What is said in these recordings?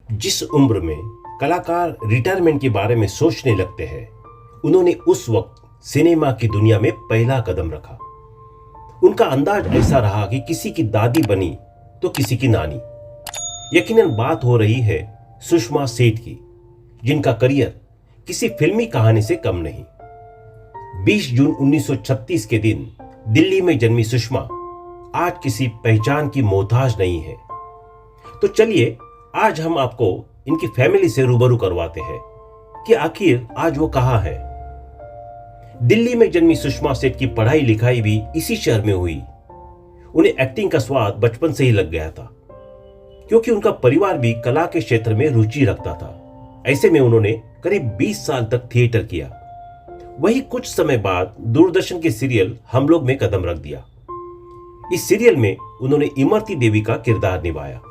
जिस उम्र में कलाकार रिटायरमेंट के बारे में सोचने लगते हैं, उन्होंने उस वक्त सिनेमा की दुनिया में पहला कदम रखा। उनका अंदाज ऐसा रहा कि किसी की दादी बनी तो किसी की नानी। यकीनन बात हो रही है सुषमा सेठ की, जिनका करियर किसी फिल्मी कहानी से कम नहीं। 20 जून 1936 के दिन दिल्ली में जन्मी सुषमा आज किसी पहचान की मोहताज नहीं है। तो चलिए आज हम आपको इनकी फैमिली से रूबरू करवाते हैं कि आखिर आज वो कहां है। दिल्ली में जन्मी सुषमा सेठ की पढ़ाई लिखाई भी इसी शहर में हुई। उन्हें एक्टिंग का स्वाद बचपन से ही लग गया था, क्योंकि उनका परिवार भी कला के क्षेत्र में रुचि रखता था। ऐसे में उन्होंने करीब 20 साल तक थिएटर किया। वही कुछ समय बाद दूरदर्शन के सीरियल हम लोग में कदम रख दिया। इस सीरियल में उन्होंने इमरती देवी का किरदार निभाया,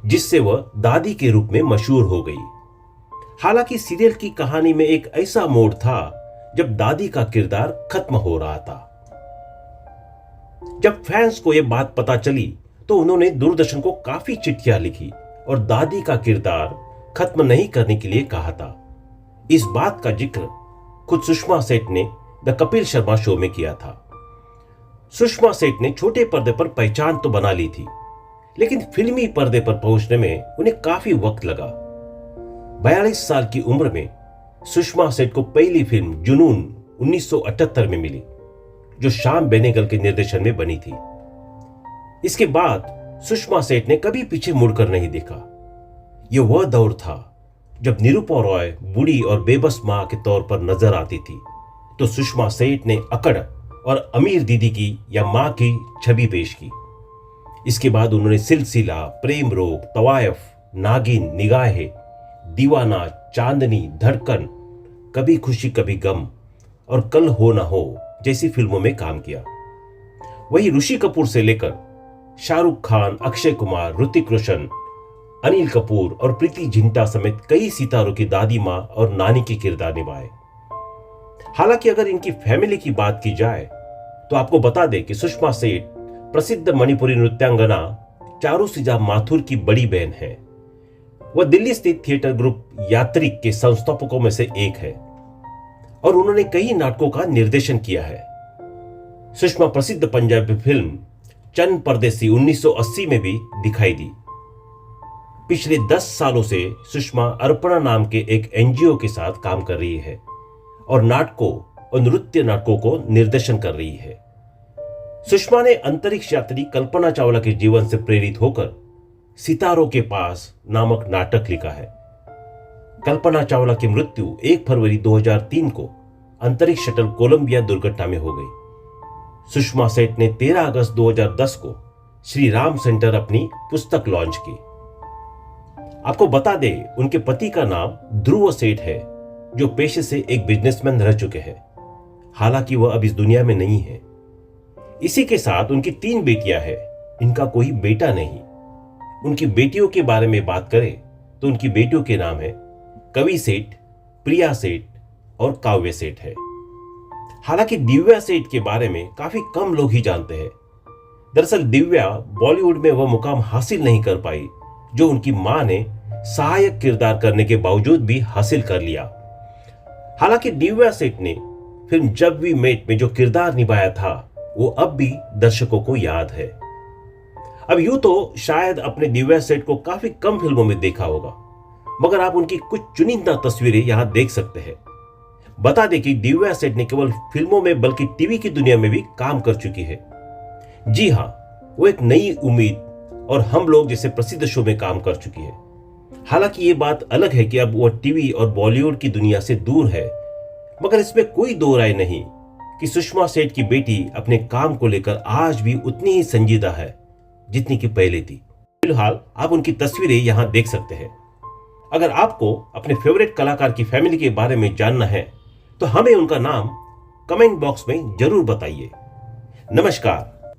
जिससे वह दादी के रूप में मशहूर हो गई। हालांकि सीरियल की कहानी में एक ऐसा मोड़ था जब दादी का किरदार खत्म हो रहा था। जब फैंस को यह बात पता चली तो उन्होंने दूरदर्शन को काफी चिट्ठियां लिखी और दादी का किरदार खत्म नहीं करने के लिए कहा था। इस बात का जिक्र खुद सुषमा सेठ ने द कपिल शर्मा शो में किया था। सुषमा सेठ ने छोटे पर्दे पर पहचान तो बना ली थी, लेकिन फिल्मी पर्दे पर पहुंचने में उन्हें काफी वक्त लगा। 42 साल की उम्र में सुषमा सेठ को पहली फिल्म जुनून 1978 में मिली, जो श्याम बेनेगल के निर्देशन में बनी थी। इसके बाद सुषमा सेठ ने कभी पीछे मुड़कर नहीं देखा। यह वह दौर था जब निरूपा रॉय बूढ़ी और बेबस मां के तौर पर नजर आती थी, तो सुषमा सेठ ने अकड़ और अमीर दीदी की या मां की छवि पेश की। इसके बाद उन्होंने सिलसिला, प्रेम रोग, तवायफ, नागिन, निगाहें, दीवाना, चांदनी, धड़कन, कभी खुशी कभी गम और कल हो ना हो जैसी फिल्मों में काम किया। वही ऋषि कपूर से लेकर शाहरुख खान, अक्षय कुमार, ऋतिक रोशन, अनिल कपूर और प्रीति जिंटा समेत कई सितारों की दादी मां और नानी के किरदार निभाए। हालांकि अगर इनकी फैमिली की बात की जाए तो आपको बता दें कि सुषमा सेठ प्रसिद्ध मणिपुरी नृत्यांगना चारुसिजा माथुर की बड़ी बहन है। वह दिल्ली स्थित थिएटर ग्रुप यात्रिक के संस्थापकों में से एक है और उन्होंने कई नाटकों का निर्देशन किया है। सुषमा प्रसिद्ध पंजाबी फिल्म चन्न परदेसी 1980 में भी दिखाई दी। पिछले 10 सालों से सुषमा अर्पणा नाम के एक एनजीओ के साथ काम कर रही है और नाटकों और नृत्य नाटकों को निर्देशन कर रही है। सुषमा ने अंतरिक्ष यात्री कल्पना चावला के जीवन से प्रेरित होकर सितारों के पास नामक नाटक लिखा है। कल्पना चावला की मृत्यु 1 फरवरी 2003 को अंतरिक्ष शटल कोलंबिया दुर्घटना में हो गई। सुषमा सेठ ने 13 अगस्त 2010 को श्री राम सेंटर अपनी पुस्तक लॉन्च की। आपको बता दें, उनके पति का नाम ध्रुव सेठ है, जो पेशे से एक बिजनेसमैन रह चुके हैं। हालांकि वह अब इस दुनिया में नहीं है। इसी के साथ उनकी 3 बेटियां हैं। इनका कोई बेटा नहीं। उनकी बेटियों के बारे में बात करें तो उनकी बेटियों के नाम है कवि सेठ, प्रिया सेठ और काव्य सेठ है। हालांकि दिव्या सेठ के बारे में काफी कम लोग ही जानते हैं। दरअसल दिव्या बॉलीवुड में वह मुकाम हासिल नहीं कर पाई जो उनकी मां ने सहायक किरदार करने के बावजूद भी हासिल कर लिया। हालांकि दिव्या सेठ ने फिल्म जब वी मेट में जो किरदार निभाया था वो अब भी दर्शकों को याद है। अब यूं तो शायद अपने दिव्या सेठ को काफी कम फिल्मों में देखा होगा, मगर आप उनकी कुछ चुनिंदा तस्वीरें यहां देख सकते हैं। बता दें कि दिव्या सेठ ने केवल फिल्मों में बल्कि टीवी की दुनिया में भी काम कर चुकी है। जी हां, वो एक नई उम्मीद और हम लोग जैसे प्रसिद्ध शो में काम कर चुकी है। हालांकि ये बात अलग है कि अब वो टीवी और बॉलीवुड की दुनिया से दूर है, मगर इसमें कोई दो राय नहीं कि सुषमा सेठ की बेटी अपने काम को लेकर आज भी उतनी ही संजीदा है जितनी कि पहले थी। फिलहाल आप उनकी तस्वीरें यहां देख सकते हैं। अगर आपको अपने फेवरेट कलाकार की फैमिली के बारे में जानना है तो हमें उनका नाम कमेंट बॉक्स में जरूर बताइए। नमस्कार।